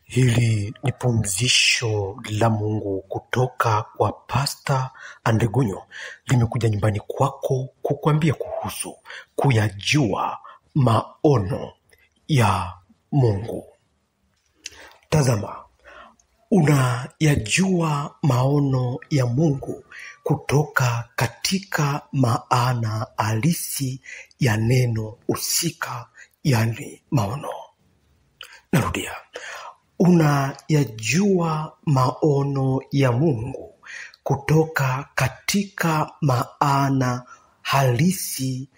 Hili ni pumzisho la Mungu kutoka kwa Pastor Andegunyo. Limekuja nyumbani kwako kukuambia kuhusu kuyajua maono ya Mungu. Tazama, unayajua maono ya Mungu kutoka katika maana halisi ya neno husika, yani maono. Narudia, unayajua maono ya Mungu kutoka katika maana halisi,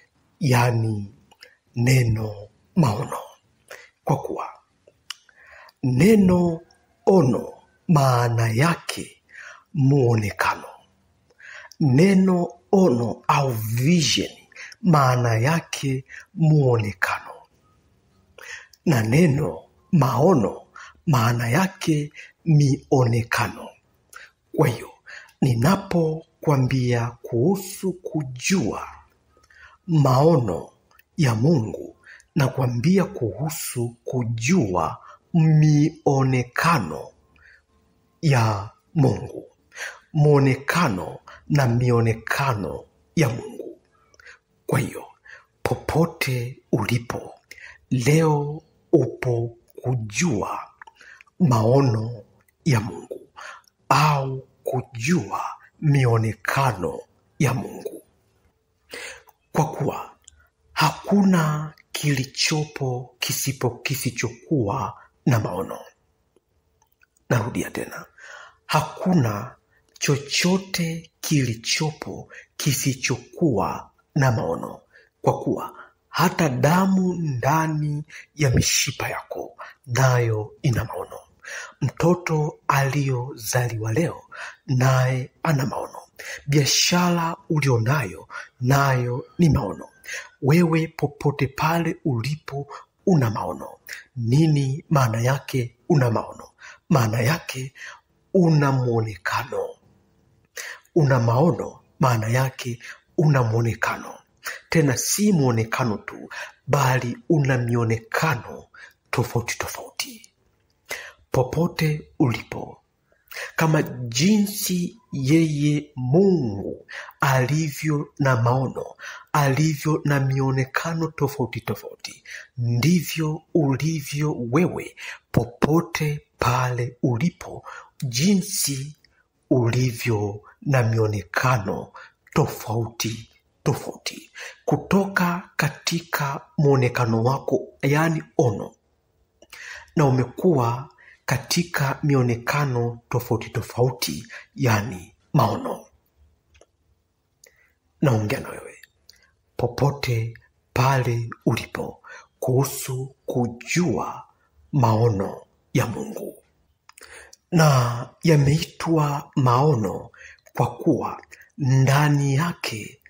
yani neno maono. Kwa kuwa neno ono maana yake muonekano. Neno ono au vision maana yake muonekano. Na neno maono maana yake mionekano. Kwa hiyo ninapokuambia kuhusu kujua maono ya Mungu, na kuambia kuhusu kujua mionekano ya Mungu, muonekano na mionekano ya Mungu. Kwa hiyo popote ulipo leo, upo kujua maono ya Mungu au kujua mionekano ya Mungu, kwa kuwa hakuna kilichopo kisichokuwa na maono. Narudia tena, hakuna chochote kilichopo kisichokuwa na maono, kwa kuwa hata damu ndani ya mishipa yako nayo ina maono. Mtoto aliyozaliwa leo naye ana maono. Biashara ulionayo nayo ni maono. Wewe popote pale ulipo una maono. Nini maana yake una maono? Maana yake una muonekano. Una maono, maana yake una muonekano. Tena si muonekano tu, bali una mionekano tofauti tofauti. Popote ulipo, kama jinsi yeye Mungu alivyo na maono, alivyo na mionekano tofauti tofauti, ndivyo ulivyo wewe popote pale ulipo, jinsi ulivyo na mionekano tofauti tofauti. Kutoka katika muonekano wako, yani ono, na umekuwa katika mionekano tofauti tofauti, yani maono. Naongea na wewe popote pale ulipo kuhusu kujua maono ya Mungu. Na yameitwa maono kwa kuwa ndani yake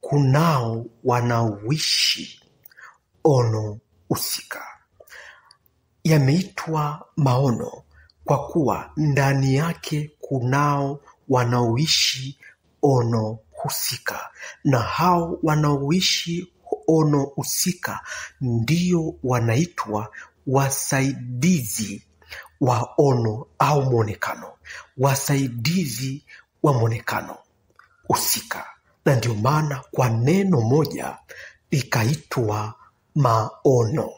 kunao wanaoishi ono husika. Yameitwa maono kwa kuwa ndani yake kunao wanaoishi ono husika, na hao wanaoishi ono husika ndio wanaitwa wasaidizi wa ono au muonekano, wasaidizi wa muonekano husika. Na ndio maana kwa neno moja ikaitwa maono.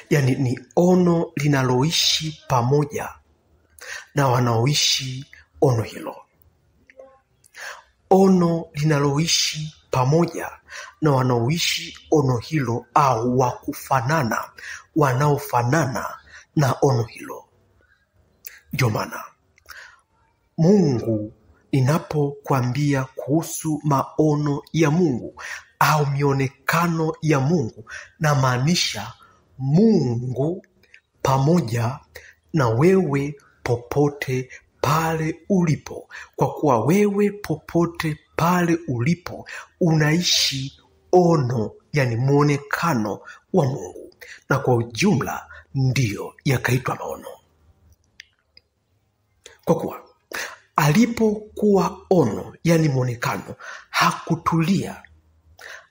Yani ni ono linaloishi pamoja na wanaoishi ono hilo. Ono linaloishi pamoja na wanaoishi ono hilo, au wakufanana, wanaofanana na ono hilo. Ndio maana Mungu, ninapokuambia kuhusu maono ya Mungu au mionekano ya Mungu, na maanisha Mungu pamoja na wewe popote pale ulipo, kwa kuwa wewe popote pale ulipo unaishi ono, yani muonekano wa Mungu, na kwa ujumla ndiyo yakaitwa maono. Kwa kuwa alipokuwa ono, yani muonekano, hakutulia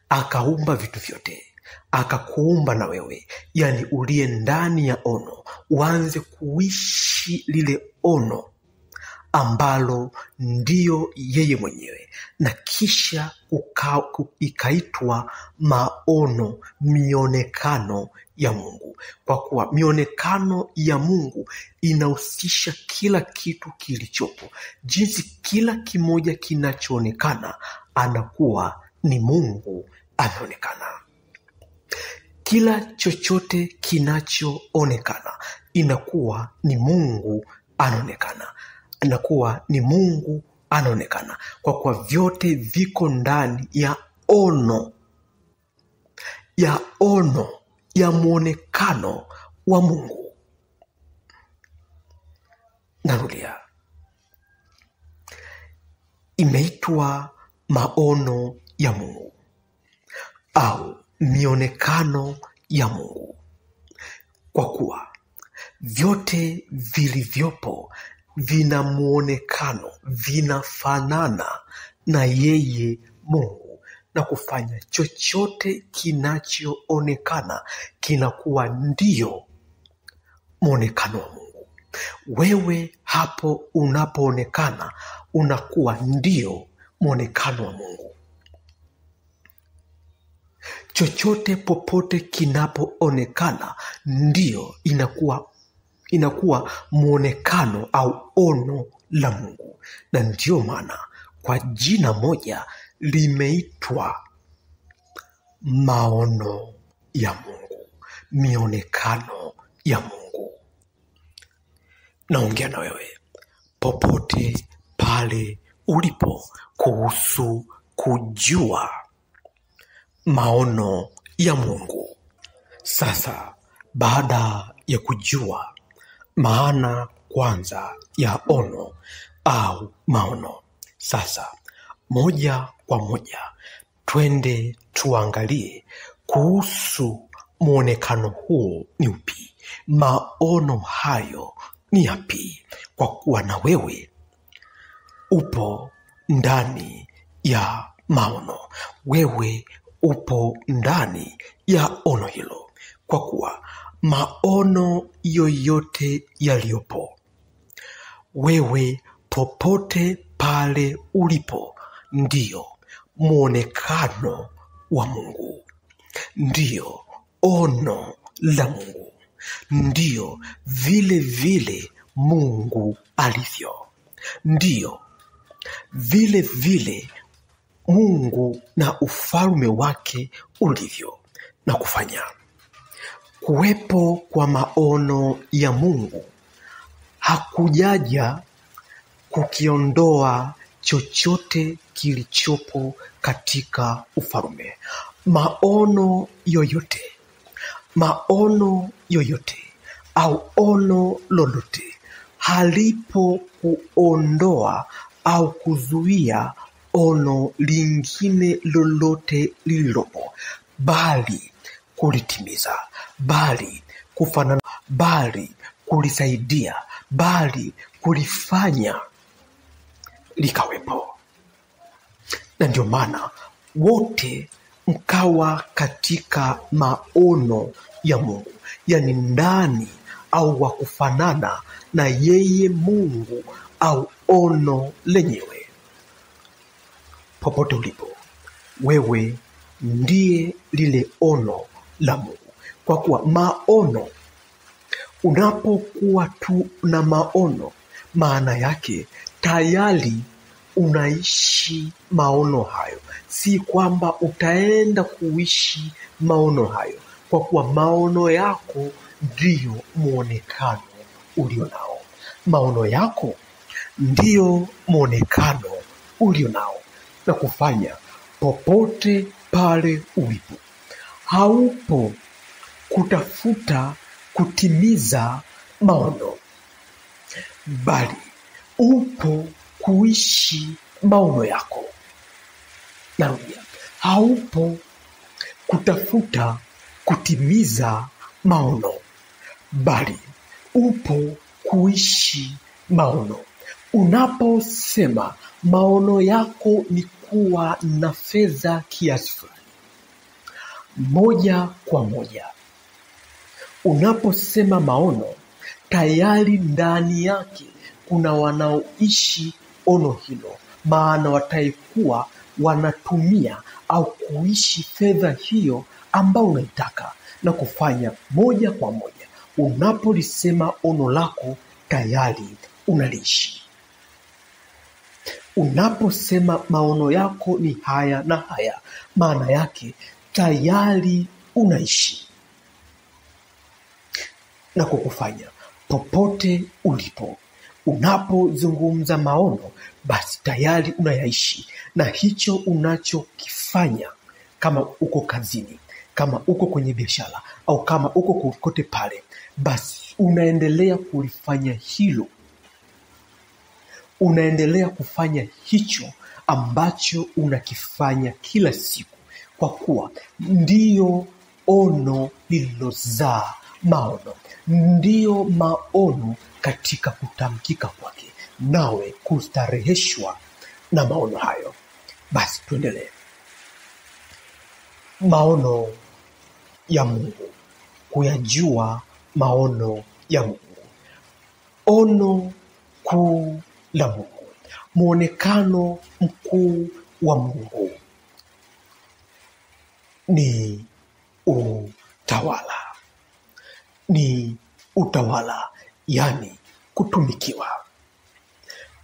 akaumba vitu vyote, akakuumba na wewe, yani uliye ndani ya ono, uanze kuishi lile ono ambalo ndiyo yeye mwenyewe, na kisha ikaitwa maono, mionekano ya Mungu. Kwa kuwa mionekano ya Mungu inahusisha kila kitu kilichopo, jinsi kila kimoja kinachoonekana anakuwa ni Mungu ameonekana. Kila chochote kinachoonekana inakuwa ni Mungu anaonekana, inakuwa ni Mungu anaonekana, kwa kuwa vyote viko ndani ya ono ya muonekano wa Mungu. Narudia, imeitwa maono ya Mungu au mionekano ya Mungu, kwa kuwa vyote vilivyopo vina muonekano, vinafanana na yeye Mungu, na kufanya chochote kinachoonekana kinakuwa ndiyo muonekano wa Mungu. Wewe hapo unapoonekana unakuwa ndiyo muonekano wa Mungu. Chochote popote kinapoonekana ndiyo inakuwa muonekano au ono la Mungu. Na ndiyo maana kwa jina moja limeitwa maono ya Mungu, mionekano ya Mungu. Naongea na wewe popote pale ulipo kuhusu kujua maono ya Mungu. Sasa baada ya kujua maana kwanza ya ono au maono, sasa moja kwa moja twende tuangalie kuhusu muonekano huo ni upi, maono hayo ni yapi, kwa kuwa na wewe upo ndani ya maono, wewe upo ndani ya ono hilo, kwa kuwa maono yoyote yaliyopo, wewe popote pale ulipo ndiyo muonekano wa Mungu, ndiyo ono la Mungu, ndiyo vile vile Mungu alivyo, ndiyo vile vile Mungu na ufalme wake ulivyo na kufanya. Kuwepo kwa maono ya Mungu hakujaja kukiondoa chochote kilichopo katika ufalme. Maono yoyote au ono lolote halipo kuondoa au kuzuia ono lingine lolote lililopo, bali kulitimiza, bali kufanana, bali kulisaidia, bali kulifanya likawepo. Na ndio maana wote mkawa katika maono ya Mungu, yani ndani au wa kufanana na yeye Mungu au ono lenyewe. Popote ulipo, wewe ndiye lile ono la Mungu, kwa kuwa maono, unapokuwa tu na maono, maana yake tayari unaishi maono hayo. Si kwamba utaenda kuishi maono hayo, kwa kuwa maono yako ndiyo muonekano ulio nao. Maono yako ndiyo muonekano ulio nao, na kufanya popote pale ulipo. Haupo kutafuta kutimiza maono, bali upo kuishi maono yako. Narudia, haupo kutafuta kutimiza maono, bali upo kuishi maono. Unaposema maono yako ni kuwa na fedha kiasi fulani, moja kwa moja. Unaposema maono, tayari ndani yake kuna wanaoishi ono hilo, maana wataikuwa wanatumia au kuishi fedha hiyo ambao unaitaka na kufanya moja kwa moja. Unapolisema ono lako, tayari unaliishi. Unaposema maono yako ni haya na haya, maana yake tayari unaishi na kukufanya popote ulipo. Unapozungumza maono, basi tayari unayaishi, na hicho unachokifanya, kama uko kazini, kama uko kwenye biashara, au kama uko kokote pale, basi unaendelea kulifanya hilo. Unaendelea kufanya hicho ambacho unakifanya kila siku, kwa kuwa ndiyo ono lililozaa maono. Ndiyo maono katika kutamkika kwake, nawe kustareheshwa na maono hayo. Basi tuendelee. Maono ya Mungu, kuyajua maono ya Mungu. Ono kuu la Mungu, muonekano mkuu wa Mungu ni utawala. Ni utawala, yani kutumikiwa.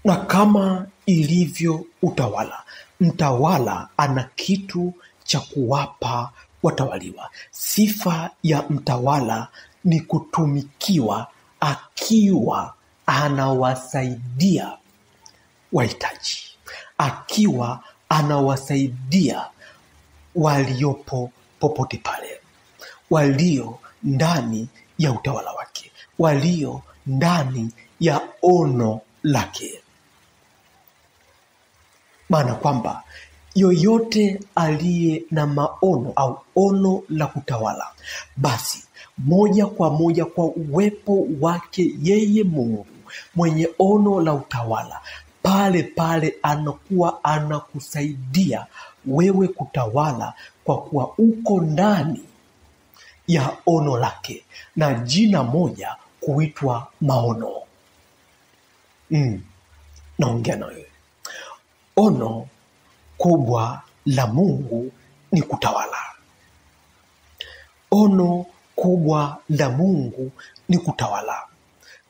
Na kama ilivyo utawala, mtawala ana kitu cha kuwapa watawaliwa. Sifa ya mtawala ni kutumikiwa, akiwa anawasaidia wahitaji, akiwa anawasaidia waliopo popote pale, walio ndani ya utawala wake, walio ndani ya ono lake. Maana kwamba yoyote aliye na maono au ono la kutawala, basi moja kwa moja kwa uwepo wake yeye Mungu mwenye ono la utawala, pale pale anakuwa anakusaidia wewe kutawala, kwa kuwa uko ndani ya ono lake, na jina moja kuitwa maono. Naongea na wewe. Ono kubwa la Mungu ni kutawala. Ono kubwa la Mungu ni kutawala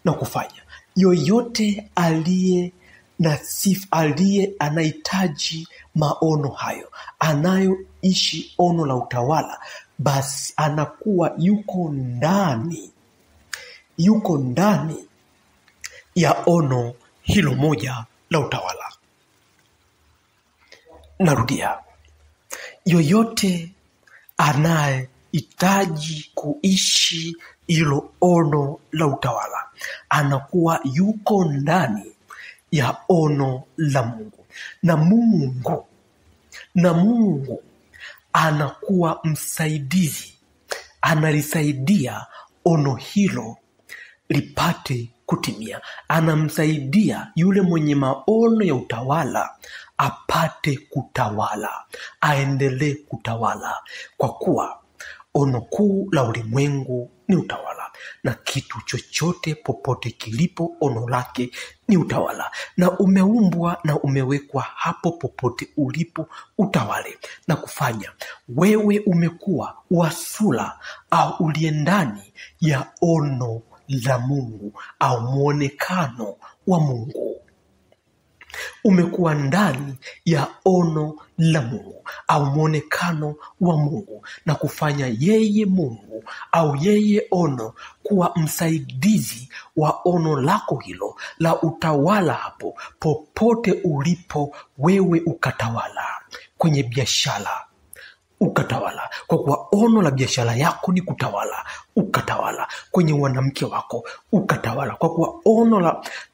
na kufanya. Yoyote aliye na sifa, aliye anahitaji maono hayo, anayoishi ono la utawala, basi anakuwa yuko ndani ya ono hilo moja la utawala. Narudia, yoyote anayehitaji kuishi hilo ono la utawala, anakuwa yuko ndani ya ono la Mungu. Na Mungu anakuwa msaidizi, analisaidia ono hilo lipate kutimia. Anamsaidia yule mwenye maono ya utawala apate kutawala, aendelee kutawala, kwa kuwa ono kuu la ulimwengu ni utawala, na kitu chochote popote kilipo ono lake ni utawala. Na umeumbwa na umewekwa hapo popote ulipo utawale na kufanya. Wewe umekuwa wasula au uliye ndani ya ono la Mungu au muonekano wa Mungu. Umekuwa ndani ya ono la Mungu au muonekano wa Mungu, na kufanya yeye Mungu au yeye ono kuwa msaidizi wa ono lako hilo la utawala. Hapo popote ulipo wewe ukatawala. Kwenye biashara ukatawala, kwa kuwa ono la biashara yako ni kutawala, ukatawala. Kwenye wanamke wako ukatawala, kwa kuwa ono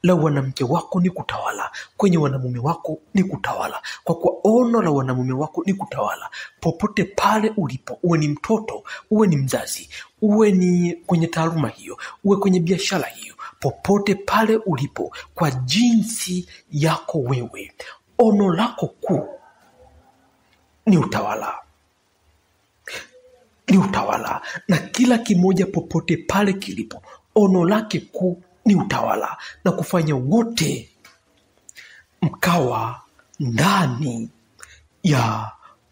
la wanamke wako ni kutawala. Kwenye wanamume wako ni kutawala, kwa kuwa ono la wanamume wako ni kutawala. Popote pale ulipo, uwe ni mtoto, uwe ni mzazi, uwe ni kwenye taaluma hiyo, uwe kwenye biashara hiyo, popote pale ulipo, kwa jinsi yako wewe, ono lako kuu ni utawala. ni utawala, na kila kimoja popote pale kilipo, ono lake kuu ni utawala, na kufanya wote mkawa ndani ya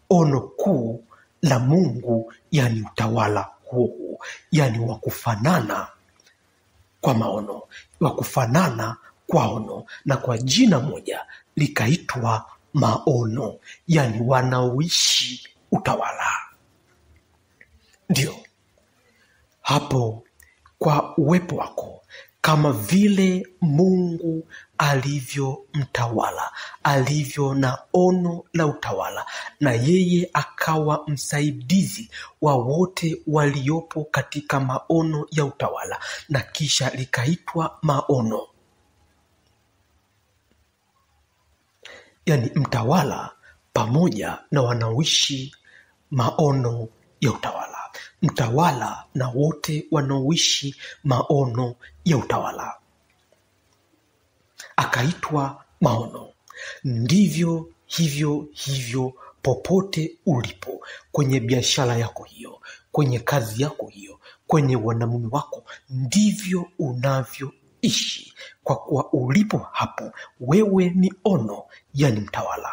ono kuu la Mungu, yani utawala huo, yani wa kufanana kwa maono, wa kufanana kwa ono, na kwa jina moja likaitwa maono, yani wanaoishi utawala. Ndio hapo, kwa uwepo wako, kama vile Mungu alivyo mtawala, alivyo na ono la utawala, na yeye akawa msaidizi wa wote waliopo katika maono ya utawala, na kisha likaitwa maono. Yani mtawala pamoja na wanaoishi maono ya utawala, mtawala na wote wanaoishi maono ya utawala, akaitwa maono. Ndivyo hivyo popote ulipo, kwenye biashara yako hiyo, kwenye kazi yako hiyo, kwenye wanamume wako, ndivyo unavyoishi, kwa kuwa ulipo hapo wewe ni ono, yani mtawala.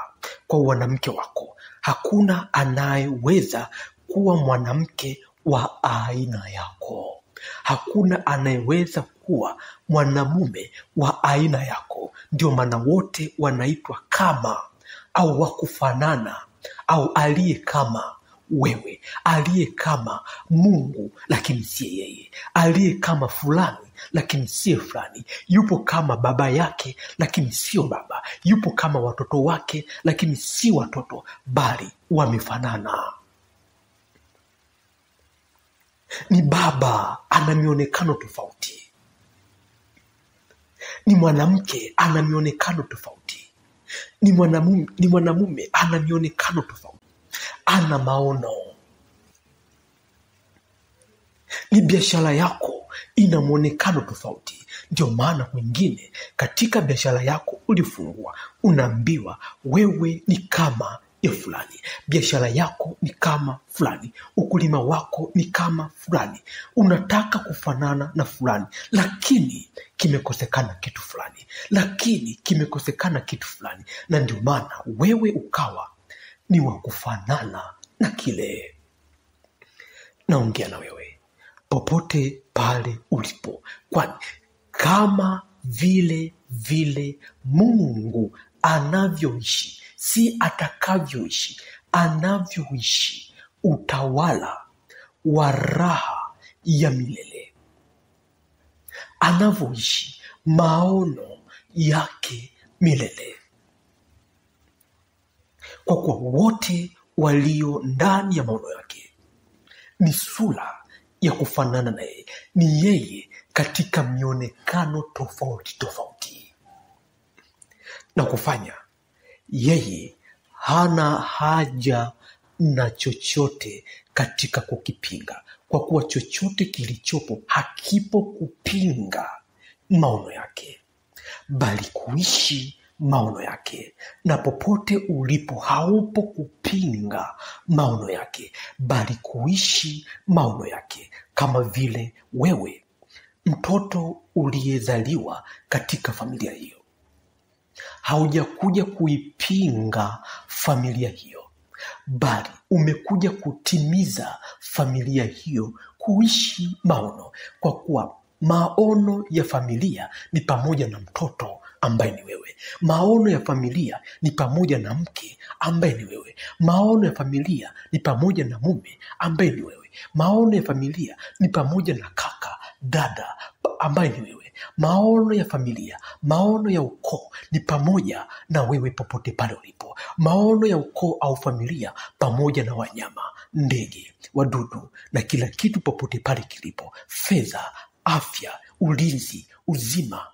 Kwa wanamke wako, hakuna anayeweza kuwa mwanamke wa aina yako, hakuna anayeweza kuwa mwanamume wa aina yako. Ndio maana wote wanaitwa kama, au wakufanana, au aliye kama wewe, aliye kama Mungu lakini si yeye, aliye kama fulani lakini si fulani, yupo kama baba yake lakini sio baba, yupo kama watoto wake lakini si watoto, bali wamefanana. Ni baba ana mionekano tofauti, ni mwanamke ana mionekano tofauti, ni mwanamume ana mionekano tofauti, ana maono. Ni biashara yako ina mwonekano tofauti. Ndio maana mwingine katika biashara yako ulifungua, unaambiwa wewe ni kama ya fulani, biashara yako ni kama fulani, ukulima wako ni kama fulani, unataka kufanana na fulani, lakini kimekosekana kitu fulani, na ndio maana wewe ukawa ni wa kufanana na kile. Naongea na wewe popote pale ulipo, kwani kama vile Mungu anavyoishi, si atakavyoishi, anavyoishi utawala wa raha ya milele, anavyoishi maono yake milele. Kwa kuwa wote walio ndani ya maono yake ni sura ya kufanana na yeye, ni yeye katika mionekano tofauti, na kufanya yeye hana haja na chochote katika kukipinga, kwa kuwa chochote kilichopo hakipo kupinga maono yake, bali kuishi maono yake. Na popote ulipo haupo kupinga maono yake, bali kuishi maono yake. Kama vile wewe mtoto uliyezaliwa katika familia hiyo, haujakuja kuipinga familia hiyo, bali umekuja kutimiza familia hiyo kuishi maono, kwa kuwa maono ya familia ni pamoja na mtoto ambaye ni wewe. Maono ya familia ni pamoja na mke ambaye ni wewe. Maono ya familia ni pamoja na mume ambaye ni wewe. Maono ya familia ni pamoja na kaka, dada ambaye ni wewe. Maono ya familia, maono ya ukoo ni pamoja na wewe popote pale ulipo. Maono ya ukoo au familia pamoja na wanyama, ndege, wadudu na kila kitu popote pale kilipo, fedha, afya, ulinzi, uzima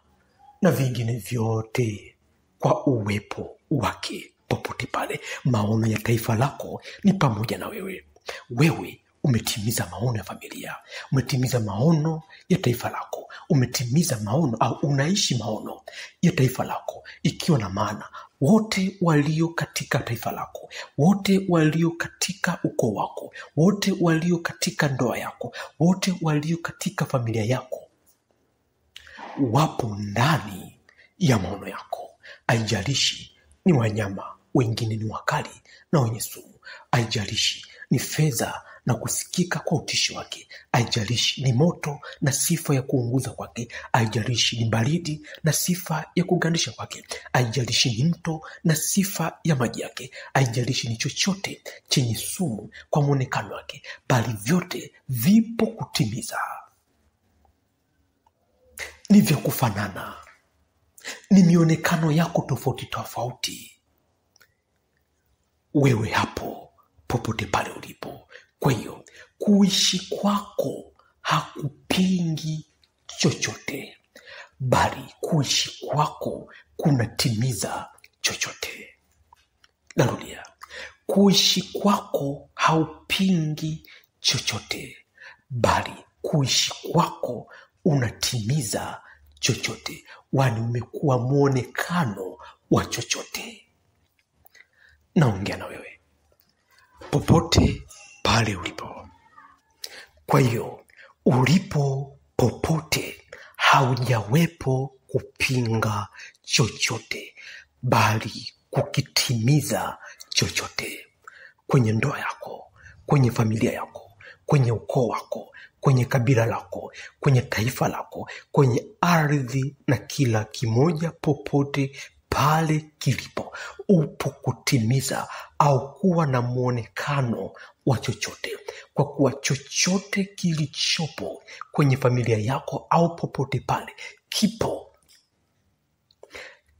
na vingine vyote kwa uwepo wake popote pale. Maono ya taifa lako ni pamoja na wewe. Wewe umetimiza maono ya familia, umetimiza maono ya taifa lako, umetimiza maono au unaishi maono ya taifa lako, ikiwa na maana wote walio katika taifa lako, wote walio katika ukoo wako, wote walio katika ndoa yako, wote walio katika familia yako wapo ndani ya maono yako. Haijalishi ni wanyama, wengine ni wakali na wenye sumu. Haijalishi ni fedha na kusikika kwa utishi wake. Haijalishi ni moto na sifa ya kuunguza kwake. Haijalishi ni baridi na sifa ya kugandisha kwake. Haijalishi ni mto na sifa ya maji yake. Haijalishi ni chochote chenye sumu kwa muonekano wake, bali vyote vipo kutimiza. Ni vya kufanana, ni mionekano yako tofauti tofauti. Wewe hapo popote pale ulipo. Kwa hiyo kuishi kwako hakupingi chochote, bali kuishi kwako kunatimiza chochote. Narudia, kuishi kwako haupingi chochote, bali kuishi kwako unatimiza chochote. Wani umekuwa muonekano wa chochote. Naongea na wewe popote pale ulipo. Kwa hiyo ulipo popote, haujawepo kupinga chochote, bali kukitimiza chochote. Kwenye ndoa yako, kwenye familia yako, kwenye ukoo wako, kwenye kabila lako, kwenye taifa lako, kwenye ardhi na kila kimoja popote pale kilipo, upo kutimiza au kuwa na muonekano wa chochote. Kwa kuwa chochote kilichopo kwenye familia yako au popote pale kipo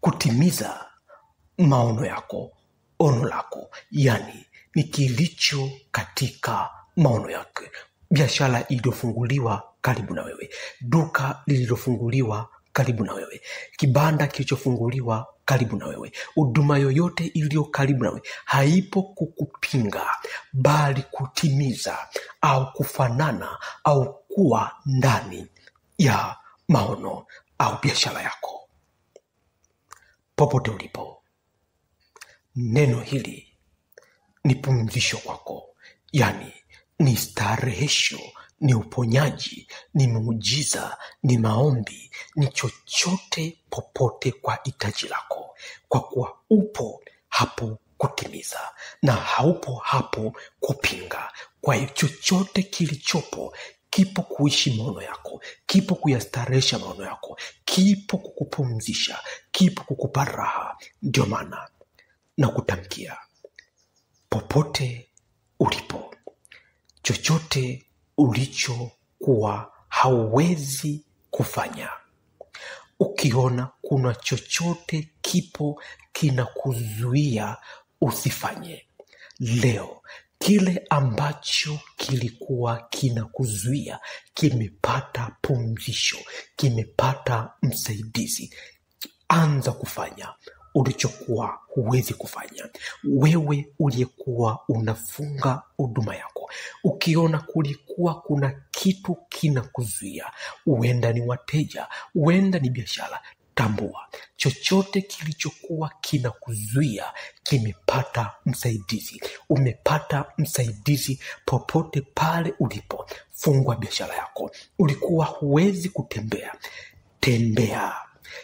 kutimiza maono yako, ono lako, yani ni kilicho katika maono yake. Biashara iliyofunguliwa karibu na wewe, duka lililofunguliwa karibu na wewe, kibanda kilichofunguliwa karibu na wewe, huduma yoyote iliyo karibu na wewe, haipo kukupinga, bali kutimiza au kufanana au kuwa ndani ya maono au biashara yako. Popote ulipo, neno hili ni pumzisho kwako, yani ni starehesho, ni uponyaji, ni muujiza, ni maombi, ni chochote popote kwa hitaji lako, kwa kuwa upo hapo kutimiza na haupo hapo kupinga. Kwa hiyo chochote kilichopo kipo kuishi maono yako, kipo kuyastarehesha maono yako, kipo kukupumzisha, kipo kukupa raha. Ndio maana na kutamkia popote ulipo, chochote ulichokuwa hauwezi kufanya, ukiona kuna chochote kipo kinakuzuia usifanye, leo kile ambacho kilikuwa kinakuzuia kimepata pumzisho, kimepata msaidizi. Anza kufanya ulichokuwa huwezi kufanya. Wewe uliyekuwa unafunga huduma yako, ukiona kulikuwa kuna kitu kinakuzuia, huenda ni wateja, huenda ni biashara, tambua chochote kilichokuwa kinakuzuia kimepata msaidizi. Umepata msaidizi popote pale ulipo. Fungua biashara yako. Ulikuwa huwezi kutembea, tembea.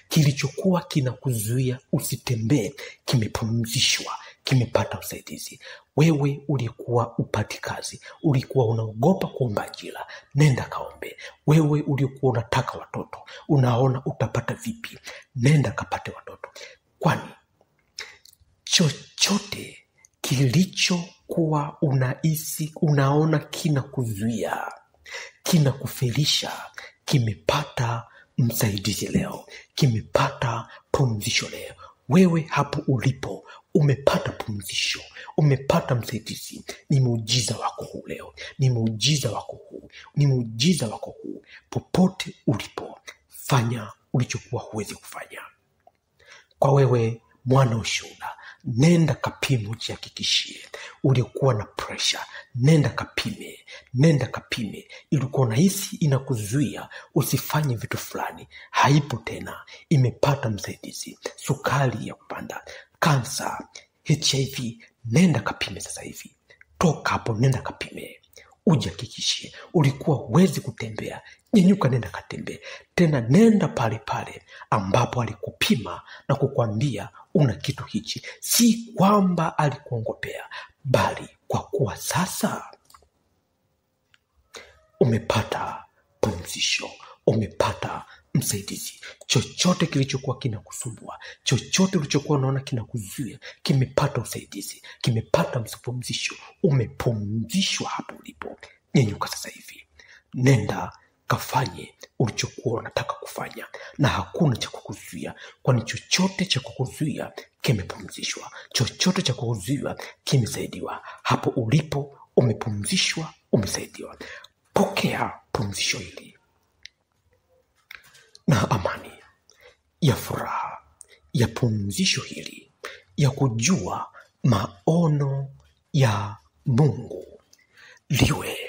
Kilichokuwa kinakuzuia usitembee kimepumzishwa, kimepata usaidizi. Wewe ulikuwa upati kazi, ulikuwa unaogopa kuomba ajira, nenda kaombe. Wewe ulikuwa unataka watoto, unaona utapata vipi, nenda kapate watoto. Kwani chochote kilichokuwa unahisi unaona kinakuzuia, kinakufelisha, kimepata msaidizi leo, kimepata pumzisho leo. Wewe hapo ulipo umepata pumzisho, umepata msaidizi. Ni muujiza wako huu leo, ni muujiza wako huu, ni muujiza wako huu. Popote ulipo, fanya ulichokuwa huwezi kufanya. Kwa wewe mwana ushuhuda nenda kapime, ujihakikishie. Ulikuwa na pressure, nenda kapime, nenda kapime. Ilikuwa unahisi inakuzuia usifanye vitu fulani, haipo tena, imepata msaidizi. Sukari ya kupanda, kansa, HIV, nenda kapime sasa hivi. Toka hapo, nenda kapime, ujihakikishie. Ulikuwa huwezi kutembea, nyenyuka, nenda katembee. Tena nenda pale pale ambapo alikupima na kukwambia una kitu hichi. Si kwamba alikuongopea, bali kwa kuwa sasa umepata pumzisho, umepata msaidizi. Chochote kilichokuwa kinakusumbua, chochote ulichokuwa unaona kinakuzuia, kimepata usaidizi, kimepata msipumzisho. Umepumzishwa hapo ulipo. Nyenyuka sasa hivi, nenda kafanye ulichokuwa unataka kufanya, na hakuna cha kukuzuia, kwani chochote cha kukuzuia kimepumzishwa, chochote cha kukuzuia kimesaidiwa. Hapo ulipo umepumzishwa, umesaidiwa. Pokea pumzisho hili na amani ya furaha ya pumzisho hili, ya kujua maono ya Mungu liwe